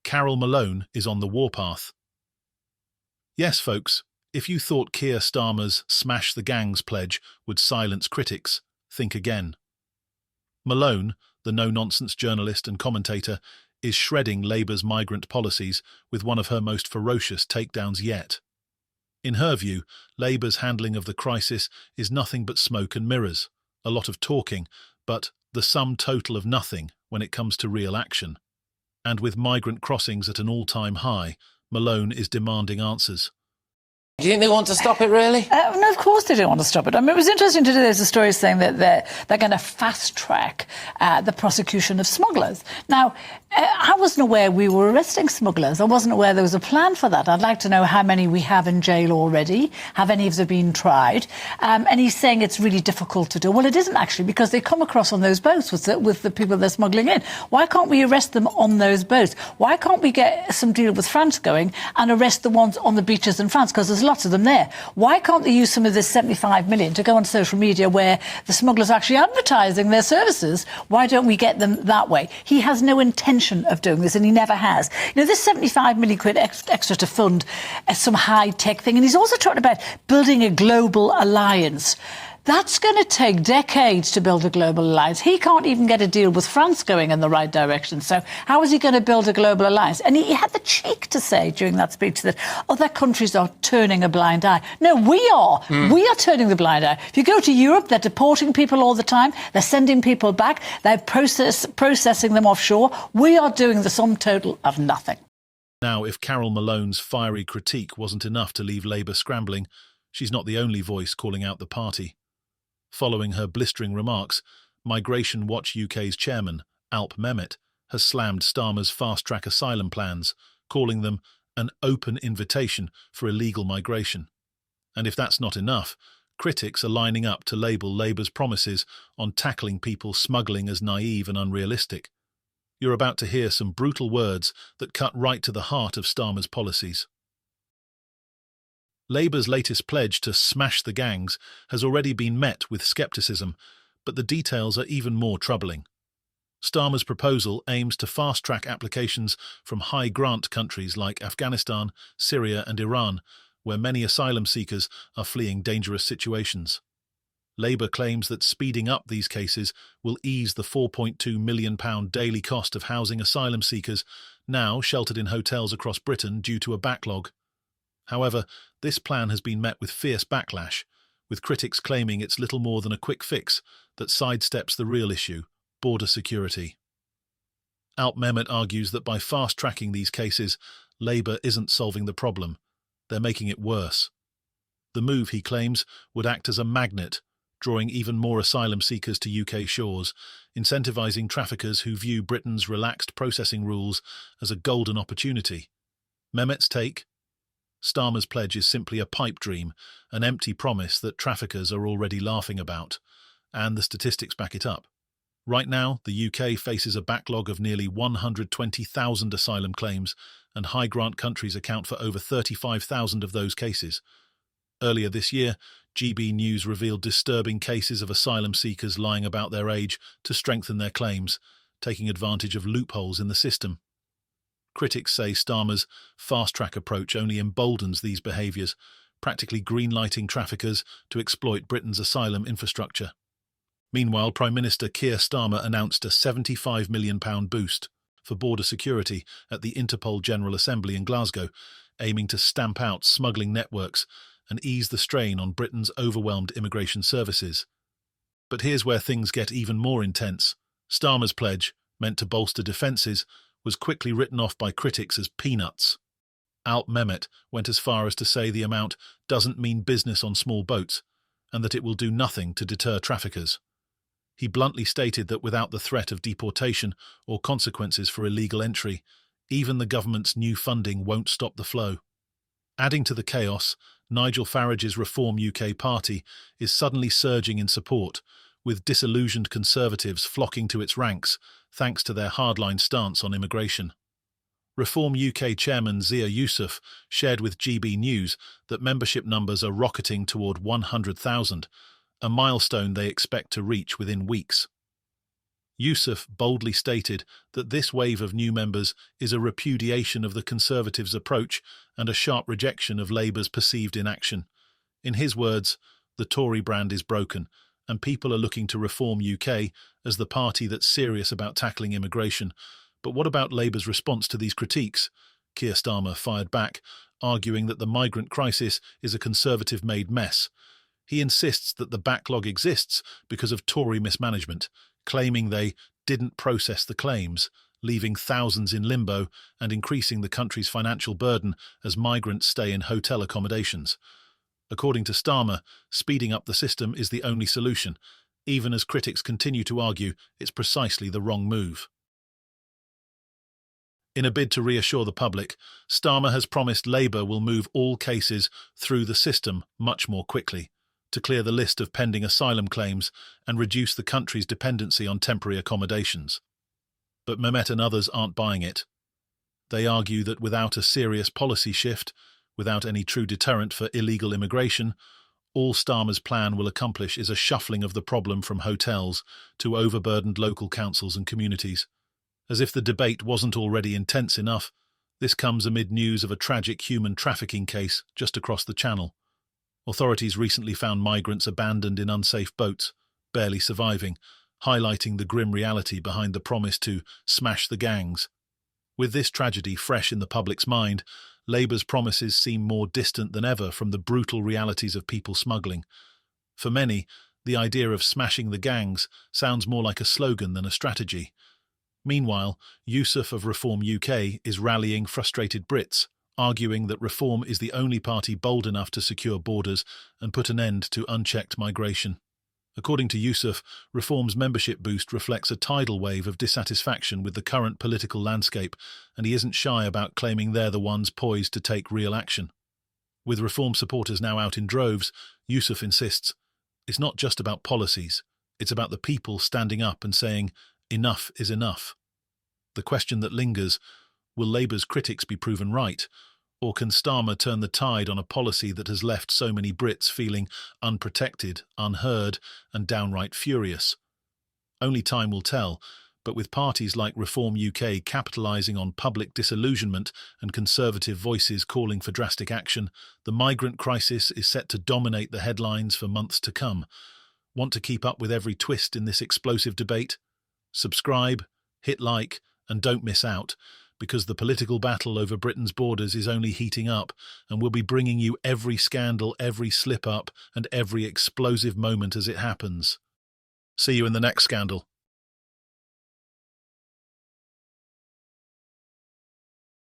Carol Malone is on the warpath. Yes, folks, if you thought Keir Starmer's Smash the Gangs pledge would silence critics, think again. Malone, the no-nonsense journalist and commentator, is shredding Labour's migrant policies with one of her most ferocious takedowns yet. In her view, Labour's handling of the crisis is nothing but smoke and mirrors, a lot of talking, but the sum total of nothing when it comes to real action. And with migrant crossings at an all-time high, Malone is demanding answers. Do you think they want to stop it, really? No, of course they don't want to stop it. I mean, it was interesting today, there's a story saying that they're going to fast-track the prosecution of smugglers. Now, I wasn't aware we were arresting smugglers. I wasn't aware there was a plan for that. I'd like to know how many we have in jail already. Have any of them been tried? And he's saying it's really difficult to do. Well, it isn't actually, because they come across on those boats with the people they're smuggling in. Why can't we arrest them on those boats? Why can't we get some deal with France going and arrest the ones on the beaches in France? Because there's lots of them there. Why can't they use some of this 75 million to go on social media where the smugglers are actually advertising their services? Why don't we get them that way? He has no intention of doing this, and he never has. You know, this 75 million quid extra to fund some high-tech thing, and he's also talking about building a global alliance. That's going to take decades to build a global alliance. He can't even get a deal with France going in the right direction. So how is he going to build a global alliance? And he had the cheek to say during that speech that other countries are turning a blind eye. No, we are. We are turning the blind eye. If you go to Europe, they're deporting people all the time. They're sending people back. They're processing them offshore. We are doing the sum total of nothing. Now, if Carol Malone's fiery critique wasn't enough to leave Labour scrambling, she's not the only voice calling out the party. Following her blistering remarks, Migration Watch UK's chairman, Alp Mehmet, has slammed Starmer's fast-track asylum plans, calling them an open invitation for illegal migration. And if that's not enough, critics are lining up to label Labour's promises on tackling people smuggling as naive and unrealistic. You're about to hear some brutal words that cut right to the heart of Starmer's policies. Labour's latest pledge to smash the gangs has already been met with scepticism, but the details are even more troubling. Starmer's proposal aims to fast-track applications from high-grant countries like Afghanistan, Syria and Iran, where many asylum seekers are fleeing dangerous situations. Labour claims that speeding up these cases will ease the £4.2 million daily cost of housing asylum seekers now sheltered in hotels across Britain due to a backlog. However, this plan has been met with fierce backlash, with critics claiming it's little more than a quick fix that sidesteps the real issue, border security. Alp Mehmet argues that by fast-tracking these cases, Labour isn't solving the problem, they're making it worse. The move, he claims, would act as a magnet, drawing even more asylum seekers to UK shores, incentivising traffickers who view Britain's relaxed processing rules as a golden opportunity. Mehmet's take? Starmer's pledge is simply a pipe dream, an empty promise that traffickers are already laughing about, and the statistics back it up. Right now, the UK faces a backlog of nearly 120,000 asylum claims, and high-grant countries account for over 35,000 of those cases. Earlier this year, GB News revealed disturbing cases of asylum seekers lying about their age to strengthen their claims, taking advantage of loopholes in the system. Critics say Starmer's fast-track approach only emboldens these behaviours, practically green-lighting traffickers to exploit Britain's asylum infrastructure. Meanwhile, Prime Minister Keir Starmer announced a £75 million boost for border security at the Interpol General Assembly in Glasgow, aiming to stamp out smuggling networks and ease the strain on Britain's overwhelmed immigration services. But here's where things get even more intense. Starmer's pledge, meant to bolster defences, was quickly written off by critics as peanuts. Alp Mehmet went as far as to say the amount doesn't mean business on small boats, and that it will do nothing to deter traffickers. He bluntly stated that without the threat of deportation or consequences for illegal entry, even the government's new funding won't stop the flow. Adding to the chaos, Nigel Farage's Reform UK party is suddenly surging in support, with disillusioned Conservatives flocking to its ranks thanks to their hardline stance on immigration. Reform UK chairman Zia Yusuf shared with GB News that membership numbers are rocketing toward 100,000, a milestone they expect to reach within weeks. Yousaf boldly stated that this wave of new members is a repudiation of the Conservatives' approach and a sharp rejection of Labour's perceived inaction. In his words, the Tory brand is broken, and people are looking to Reform UK as the party that's serious about tackling immigration. But what about Labour's response to these critiques? Keir Starmer fired back, arguing that the migrant crisis is a Conservative-made mess. He insists that the backlog exists because of Tory mismanagement, claiming they didn't process the claims, leaving thousands in limbo and increasing the country's financial burden as migrants stay in hotel accommodations. According to Starmer, speeding up the system is the only solution, even as critics continue to argue it's precisely the wrong move. In a bid to reassure the public, Starmer has promised Labour will move all cases through the system much more quickly, to clear the list of pending asylum claims and reduce the country's dependency on temporary accommodations. But Mehmet and others aren't buying it. They argue that without a serious policy shift, without any true deterrent for illegal immigration, all Starmer's plan will accomplish is a shuffling of the problem from hotels to overburdened local councils and communities. As if the debate wasn't already intense enough, this comes amid news of a tragic human trafficking case just across the Channel. Authorities recently found migrants abandoned in unsafe boats, barely surviving, highlighting the grim reality behind the promise to smash the gangs. With this tragedy fresh in the public's mind, Labour's promises seem more distant than ever from the brutal realities of people smuggling. For many, the idea of smashing the gangs sounds more like a slogan than a strategy. Meanwhile, Yousaf of Reform UK is rallying frustrated Brits, arguing that Reform is the only party bold enough to secure borders and put an end to unchecked migration. According to Yousaf, Reform's membership boost reflects a tidal wave of dissatisfaction with the current political landscape, and he isn't shy about claiming they're the ones poised to take real action. With Reform supporters now out in droves, Yousaf insists, it's not just about policies, it's about the people standing up and saying, enough is enough. The question that lingers, will Labour's critics be proven right, or can Starmer turn the tide on a policy that has left so many Brits feeling unprotected, unheard, and downright furious? Only time will tell, but with parties like Reform UK capitalising on public disillusionment and Conservative voices calling for drastic action, the migrant crisis is set to dominate the headlines for months to come. Want to keep up with every twist in this explosive debate? Subscribe, hit like, and don't miss out, because the political battle over Britain's borders is only heating up, and we'll be bringing you every scandal, every slip-up, and every explosive moment as it happens. See you in the next scandal.